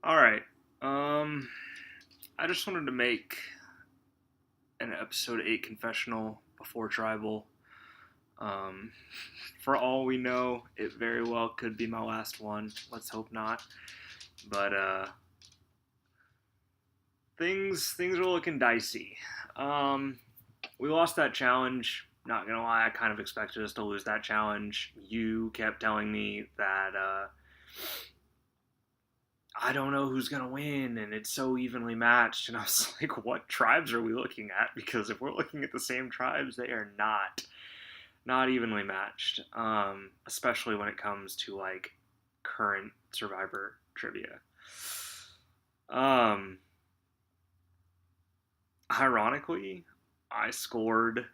All right. Um, I just wanted to make an episode 8 confessional before tribal. Um, for all we know, it very well could be my last one. Let's hope not. But things are looking dicey. Um, we lost that challenge. Not gonna lie, I kind of expected us to lose that challenge. You kept telling me that I don't know who's gonna win, and it's so evenly matched. And I was like, what tribes are we looking at? Because if we're looking at the same tribes, they are not evenly matched. Especially when it comes to like current Survivor trivia. Um, Ironically, I scored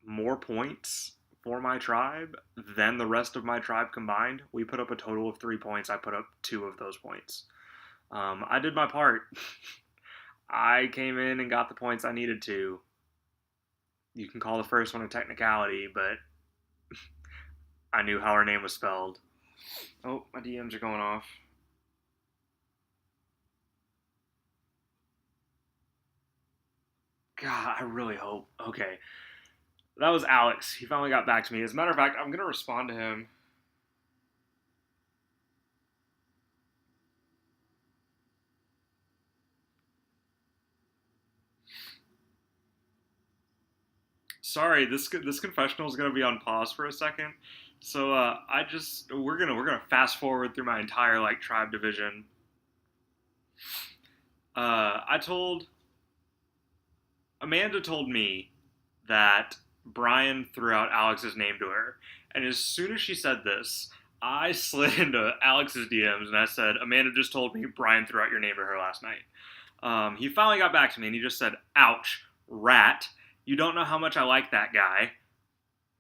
more points for my tribe than the rest of my tribe combined. We put up a total of 3 points. I put up two of those points. I did my part. I came in and got the points I needed to. You can call the first one a technicality, but I knew how her name was spelled. Oh, my DMs are going off. God, I really hope. Okay. That was Alex. He finally got back to me. As a matter of fact, I'm going to respond to him. Sorry, this confessional is going to be on pause for a second. So I just we're gonna fast forward through my entire like tribe division. I told Amanda told me that Brian threw out Alex's name to her, and as soon as she said this, I slid into Alex's DMs and I said, Amanda just told me Brian threw out your name to her last night. He finally got back to me and he just said, "Ouch, rat. You don't know how much I like that guy."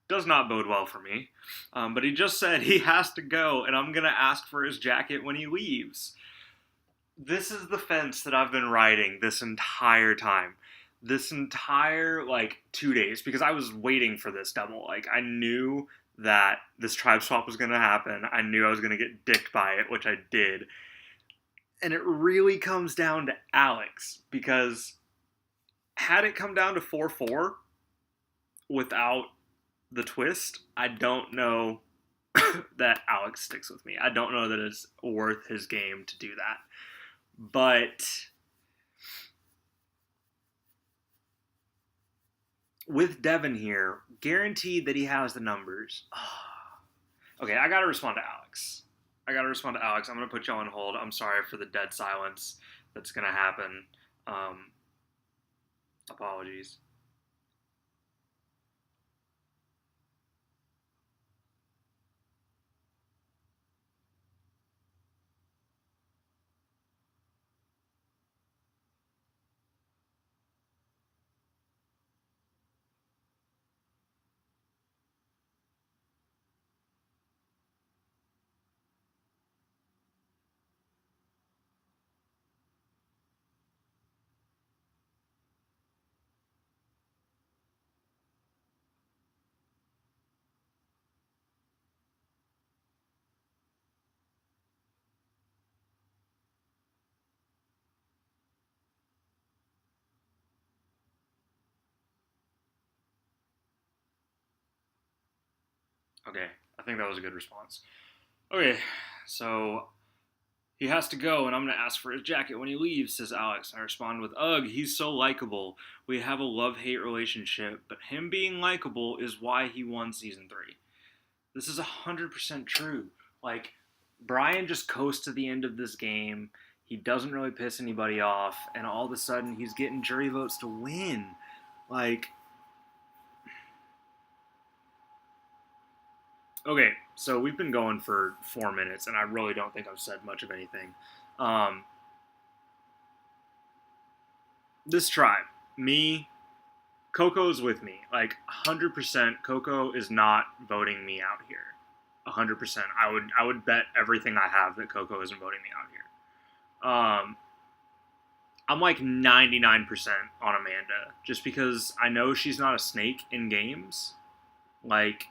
Does not bode well for me. But he just said he has to go, and I'm gonna ask for his jacket when he leaves. This is the fence that I've been riding this entire time. This entire like 2 days, because I was waiting for this double. Like I knew that this tribe swap was gonna happen. I knew I was gonna get dicked by it, which I did. And it really comes down to Alex, because had it come down to 4-4 without the twist, I don't know that Alex sticks with me. I don't know that it's worth his game to do that. But with Devin here, guaranteed that he has the numbers. Okay, I gotta respond to Alex. I'm gonna put y'all on hold. I'm sorry for the dead silence that's gonna happen. Um, Apologies. Okay, I think that was a good response. Okay, so he has to go, and I'm going to ask for his jacket when he leaves, says Alex. I respond with, ugh, he's so likable. We have a love hate relationship, but him being likable is why he won season 3. This is 100% true. Like, Brian just coasts to the end of this game. He doesn't really piss anybody off, and all of a sudden he's getting jury votes to win. Like, okay, so we've been going for 4 minutes, and I really don't think I've said much of anything. Um, this tribe, me, Coco's with me. Like 100%, Coco is not voting me out here. 100%. I would bet everything I have that Coco isn't voting me out here. I'm like 99% on Amanda just because I know she's not a snake in games. Like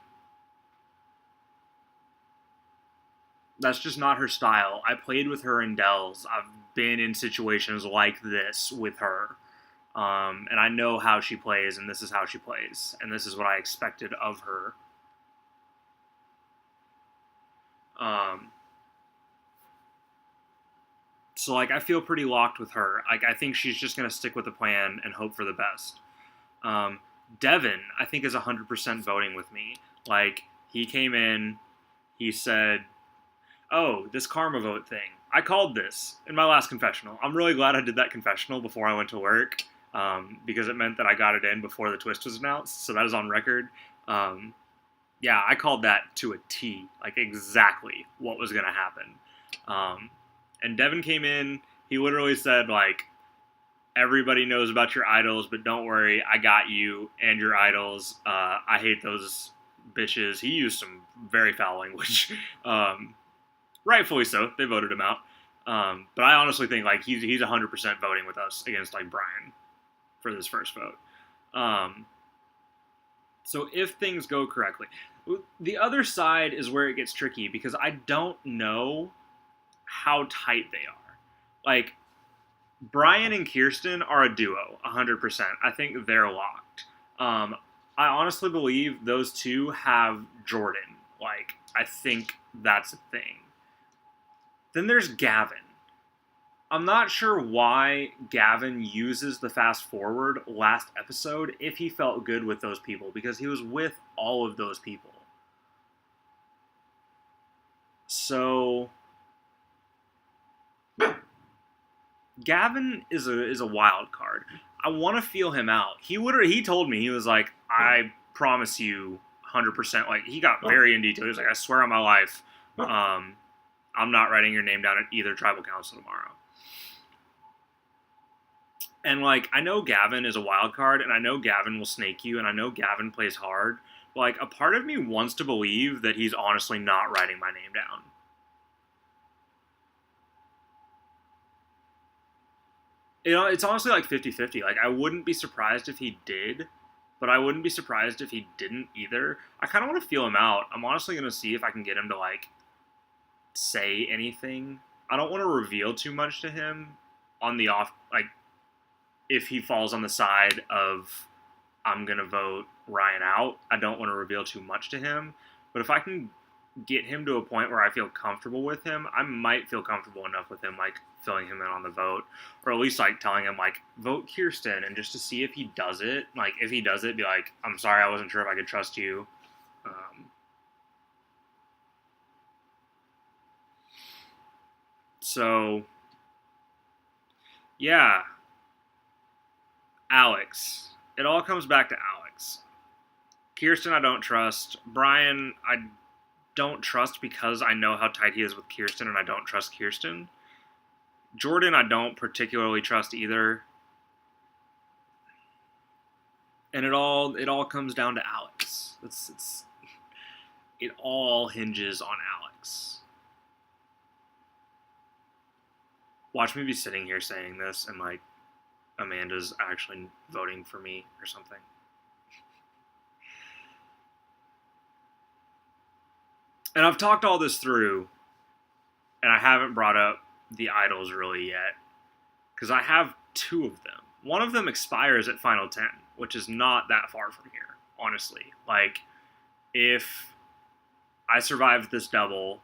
That's just not her style. I played with her in Dells. I've been in situations like this with her. And I know how she plays, and this is how she plays. And this is what I expected of her. So, like, I feel pretty locked with her. Like, I think she's just going to stick with the plan and hope for the best. Devin, I think, is 100% voting with me. Like, he came in, he said, oh, this karma vote thing. I called this in my last confessional. I'm really glad I did that confessional before I went to work, because it meant that I got it in before the twist was announced. So that is on record. Yeah, I called that to a T, like exactly what was going to happen. And Devin came in, he literally said, like, everybody knows about your idols, but don't worry, I got you and your idols. I hate those bitches. He used some very foul language. Rightfully so. They voted him out. But I honestly think, like, he's 100% voting with us against, like, Brian for this first vote. So if things go correctly. The other side is where it gets tricky, because I don't know how tight they are. Like, Brian and Kirsten are a duo, 100%. I think they're locked. I honestly believe those two have Jordan. Like, I think that's a thing. Then there's Gavin. I'm not sure why Gavin uses the fast forward last episode if he felt good with those people, because he was with all of those people. So Gavin is a wild card. I want to feel him out. He told me, he was like, I promise you 100%. Like, he got very in detail. He was like, I swear on my life, I'm not writing your name down at either tribal council tomorrow. And, like, I know Gavin is a wild card, and I know Gavin will snake you, and I know Gavin plays hard. But, like, a part of me wants to believe that he's honestly not writing my name down. You know, it's honestly like 50-50. Like, I wouldn't be surprised if he did, but I wouldn't be surprised if he didn't either. I kind of want to feel him out. I'm honestly going to see if I can get him to, like, say anything. I don't want to reveal too much to him on the off, like, if he falls on the side of I'm going to vote Ryan out. I don't want to reveal too much to him. But if I can get him to a point where I feel comfortable with him, I might feel comfortable enough with him, like, filling him in on the vote, or at least, like, telling him, like, vote Kirsten, and just to see if he does it. Like, if he does it, be like, I'm sorry, I wasn't sure if I could trust you. So, yeah. Alex. It all comes back to Alex. Kirsten, I don't trust. Brian, I don't trust because I know how tight he is with Kirsten, and I don't trust Kirsten. Jordan, I don't particularly trust either. And it all comes down to Alex. It all hinges on Alex. Watch me be sitting here saying this, and, like, Amanda's actually voting for me or something. And I've talked all this through, and I haven't brought up the idols really yet, because I have two of them. One of them expires at Final 10, which is not that far from here, honestly. Like, if I survived this double,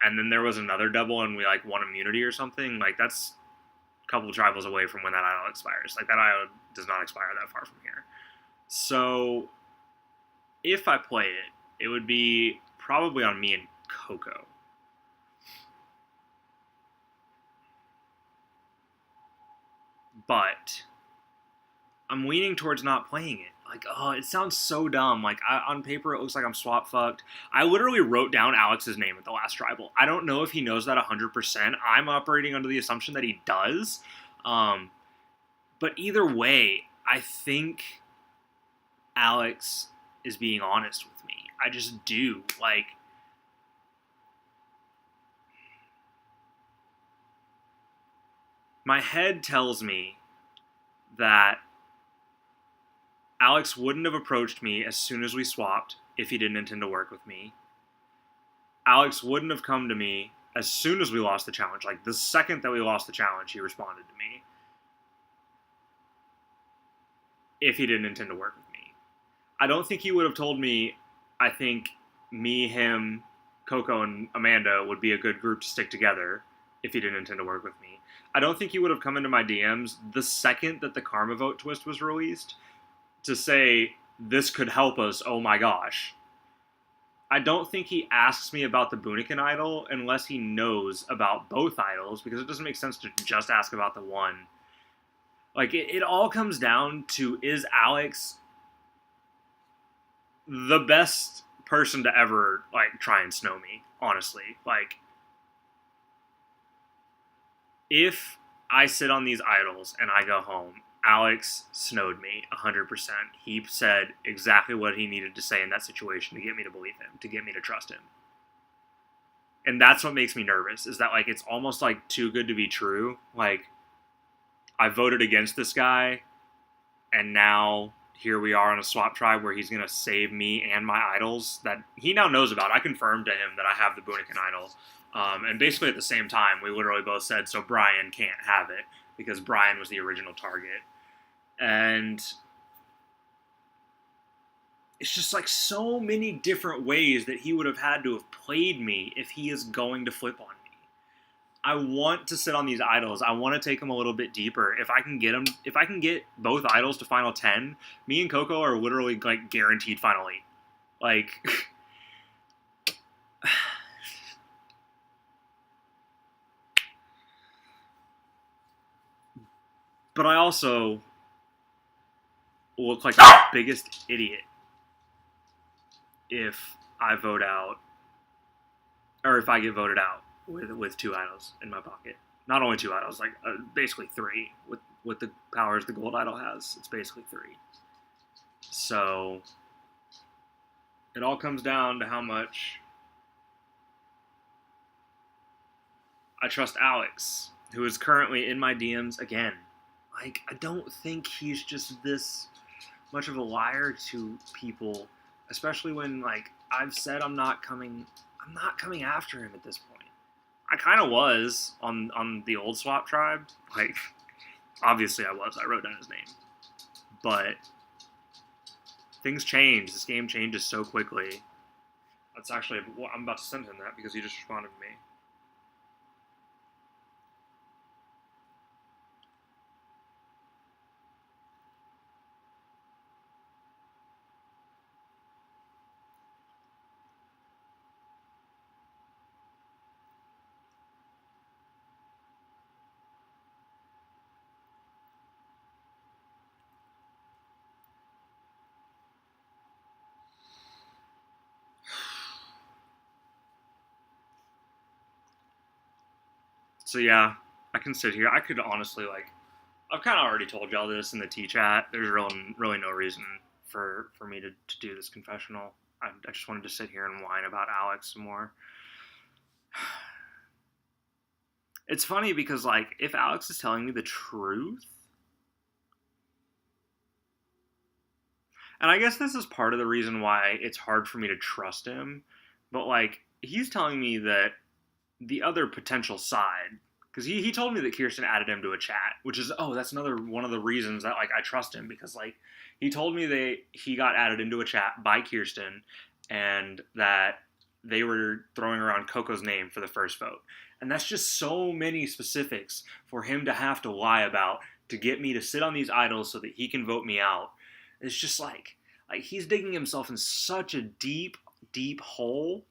and then there was another double, and we, like, won immunity or something, like, that's a couple of tribals away from when that idol expires. Like, that idol does not expire that far from here. So, if I play it, it would be probably on me and Coco. But I'm leaning towards not playing it. Like, oh, it sounds so dumb. Like, on paper, it looks like I'm swap fucked. I literally wrote down Alex's name at the last tribal. I don't know if he knows that 100%. I'm operating under the assumption that he does. But either way, I think Alex is being honest with me. I just do. Like, my head tells me that Alex wouldn't have approached me as soon as we swapped if he didn't intend to work with me. Alex wouldn't have come to me as soon as we lost the challenge. Like, the second that we lost the challenge, he responded to me if he didn't intend to work with me. I don't think he would have told me, I think me, him, Coco, and Amanda would be a good group to stick together if he didn't intend to work with me. I don't think he would have come into my DMs the second that the Karma Vote twist was released to say, this could help us, oh my gosh. I don't think he asks me about the Boonikin idol unless he knows about both idols, because it doesn't make sense to just ask about the one. Like, it all comes down to, is Alex the best person to ever, like, try and snow me, honestly. Like, if I sit on these idols and I go home, Alex snowed me 100%. He said exactly what he needed to say in that situation to get me to believe him, to get me to trust him. And that's what makes me nervous, is that, like, it's almost, like, too good to be true. Like, I voted against this guy, and now here we are on a swap tribe where he's going to save me and my idols that he now knows about. I confirmed to him that I have the Boonikin idol. And basically at the same time, we literally both said, so Brian can't have it, because Brian was the original target. And it's just like so many different ways that he would have had to have played me if he is going to flip on me. I want to sit on these idols. I want to take them a little bit deeper. If I can get them, if I can get both idols to final 10, me and Coco are literally, like, guaranteed final 8. Like, but I also look like the biggest idiot if I vote out, or if I get voted out with 2 idols in my pocket. Not only 2 idols, like, basically 3 with the powers the gold idol has. It's basically 3. So it all comes down to how much I trust Alex, who is currently in my DMs again. Like, I don't think he's just this much of a liar to people, especially when, like, I've said I'm not coming after him at this point. I kind of was on the old swap tribe. Like, obviously I was. I wrote down his name. But things change. This game changes so quickly. That's actually, I'm about to send him that because he just responded to me. So yeah, I can sit here. I could honestly, like, I've kind of already told y'all this in the T-chat. There's really no reason for me to do this confessional. I just wanted to sit here and whine about Alex some more. It's funny because, like, if Alex is telling me the truth, and I guess this is part of the reason why it's hard for me to trust him, but, like, he's telling me that the other potential side, because he told me that Kirsten added him to a chat, which is, that's another one of the reasons that, like, I trust him, because, like, he told me that he got added into a chat by Kirsten and that they were throwing around Coco's name for the first vote. And that's just so many specifics for him to have to lie about to get me to sit on these idols so that he can vote me out. It's just like he's digging himself in such a deep, deep hole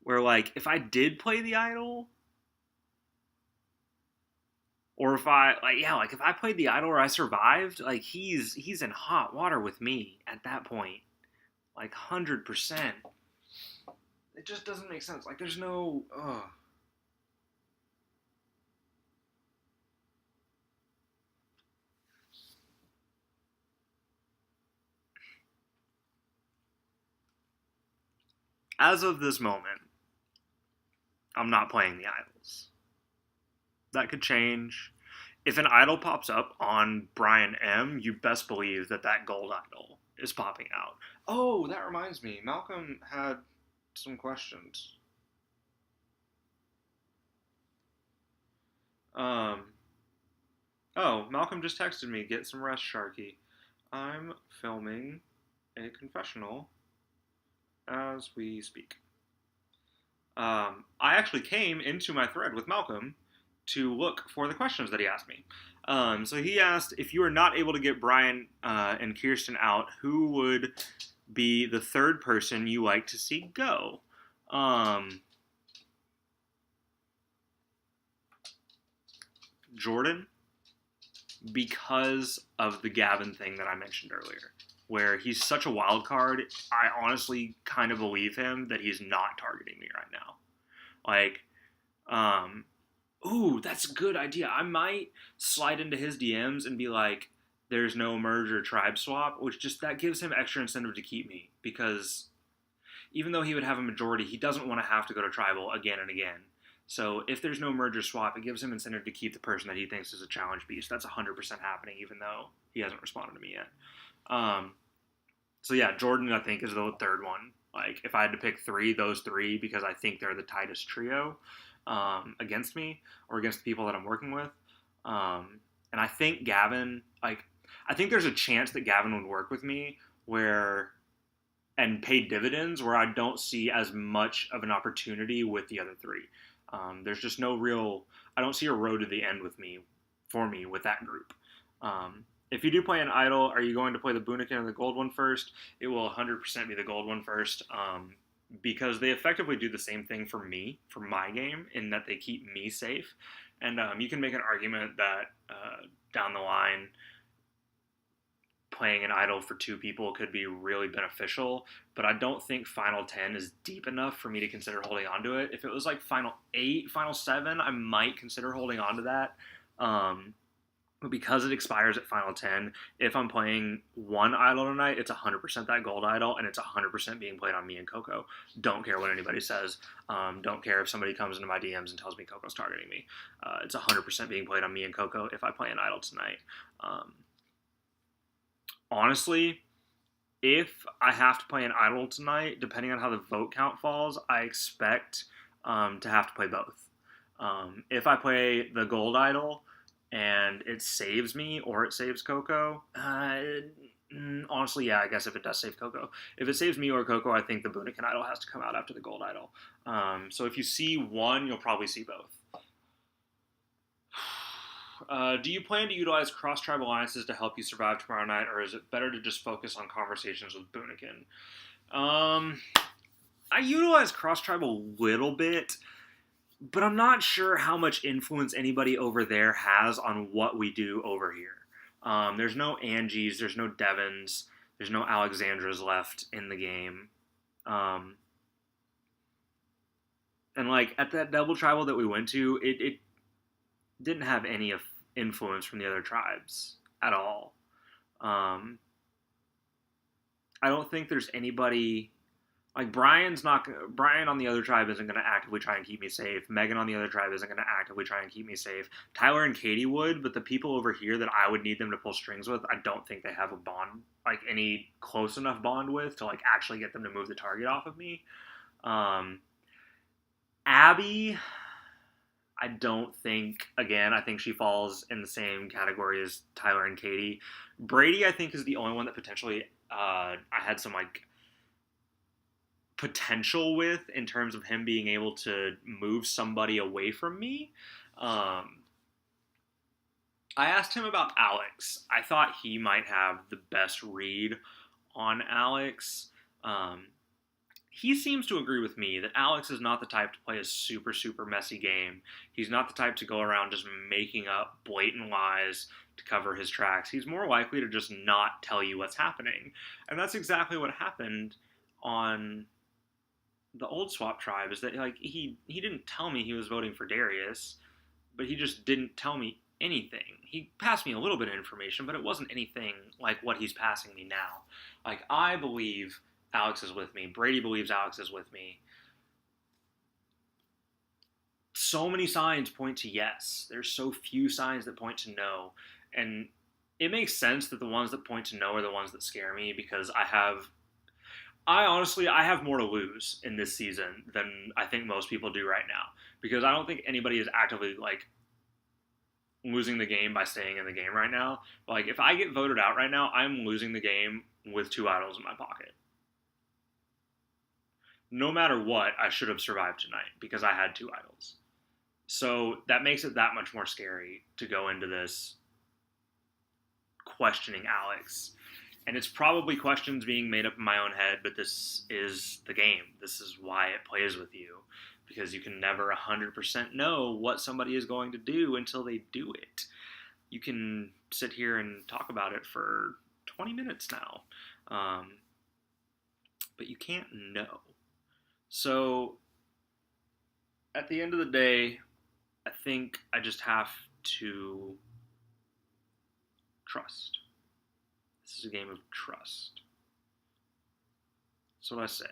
where, like, if I did play the idol, or if I, if I played the idol or I survived, like, he's in hot water with me at that point. Like, 100%. It just doesn't make sense. Like, there's no, As of this moment, I'm not playing the idols. That could change. If an idol pops up on Brian M, you best believe that gold idol is popping out. Oh, that reminds me. Malcolm had some questions. Um, oh, Malcolm just texted me, get some rest, Sharky. I'm filming a confessional as we speak. I actually came into my thread with Malcolm to look for the questions that he asked me. So he asked, if you are not able to get Brian and Kirsten out, who would be the third person you like to see go? Jordan, because of the Gavin thing that I mentioned earlier, where he's such a wild card. I honestly kind of believe him that he's not targeting me right now. Like, ooh, that's a good idea. I might slide into his DMs and be like, there's no merge or tribe swap, which just that gives him extra incentive to keep me, because even though he would have a majority, he doesn't want to have to go to tribal again and again. So if there's no merge or swap, it gives him incentive to keep the person that he thinks is a challenge beast. That's 100% happening, even though he hasn't responded to me yet. So yeah, Jordan, I think, is the third one. Like, if I had to pick three, those three, because I think they're the tightest trio against me or against the people that I'm working with. And I think Gavin, I think there's a chance that Gavin would work with me and pay dividends where I don't see as much of an opportunity with the other three. There's just I don't see a road to the end for me with that group. If you do play an idol, are you going to play the Boonikin or the gold one first? It will 100% be the gold one first, because they effectively do the same thing for me, for my game, in that they keep me safe. And you can make an argument that down the line, playing an idol for two people could be really beneficial, but I don't think Final 10 is deep enough for me to consider holding on to it. If it was like Final 8, Final 7, I might consider holding on to that. But because it expires at Final 10, if I'm playing one idol tonight, it's 100% that gold idol, and it's 100% being played on me and Coco. Don't care what anybody says. Don't care if somebody comes into my DMs and tells me Coco's targeting me. It's 100% being played on me and Coco if I play an idol tonight. Honestly, if I have to play an idol tonight, depending on how the vote count falls, I expect to have to play both. If I play the gold idol and it saves me or it saves Coco, honestly, yeah, I guess if it does save Coco. If it saves me or Coco, I think the Boonikin idol has to come out after the gold idol. So if you see one, you'll probably see both. Do you plan to utilize cross-tribe alliances to help you survive tomorrow night, or is it better to just focus on conversations with Boonikin? I utilize cross-tribe a little bit, but I'm not sure how much influence anybody over there has on what we do over here. There's no Angies, there's no Devons, there's no Alexandras left in the game. And like at that double tribal that we went to, it didn't have any influence from the other tribes at all. I don't think there's anybody like Brian on the other tribe isn't going to actively try and keep me safe. Megan on the other tribe isn't going to actively try and keep me safe. Tyler and Katie would, but the people over here that I would need them to pull strings with, I don't think they have a bond, like any close enough bond with to like actually get them to move the target off of me. Abby, I don't think, again, I think she falls in the same category as Tyler and Katie. Brady, I think, is the only one that potentially I had some like potential with in terms of him being able to move somebody away from me. I asked him about Alex. I thought he might have the best read on Alex. He seems to agree with me that Alex is not the type to play a super, super messy game. He's not the type to go around just making up blatant lies to cover his tracks. He's more likely to just not tell you what's happening. And that's exactly what happened on the old swap tribe, is that like he didn't tell me he was voting for Darius, but he just didn't tell me anything. He passed me a little bit of information, but it wasn't anything like what he's passing me now. Like, I believe Alex is with me. Brady believes Alex is with me. So many signs point to yes. There's so few signs that point to no. And it makes sense that the ones that point to no are the ones that scare me, because I have more to lose in this season than I think most people do right now, because I don't think anybody is actively like losing the game by staying in the game right now. Like if I get voted out right now, I'm losing the game with 2 idols in my pocket. No matter what, I should have survived tonight because I had 2 idols. So that makes it that much more scary to go into this questioning Alex. And it's probably questions being made up in my own head, but this is the game. This is why it plays with you, because you can never 100% know what somebody is going to do until they do it. You can sit here and talk about it for 20 minutes now, but you can't know. So at the end of the day, I think I just have to trust. This is a game of trust. That's what I say.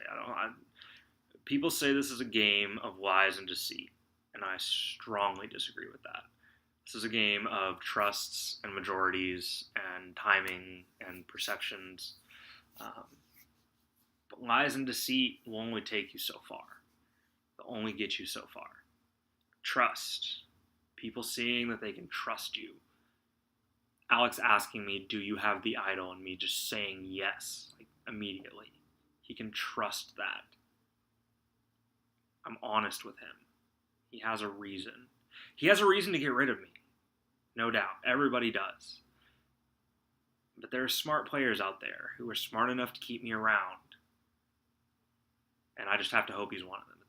People say this is a game of lies and deceit, and I strongly disagree with that. This is a game of trusts and majorities and timing and perceptions. But lies and deceit will only take you so far. They'll only get you so far. Trust. People seeing that they can trust you. Alex asking me, do you have the idol? And me just saying yes, like immediately. He can trust that. I'm honest with him. He has a reason. He has a reason to get rid of me. No doubt. Everybody does. But there are smart players out there who are smart enough to keep me around. And I just have to hope he's one of them.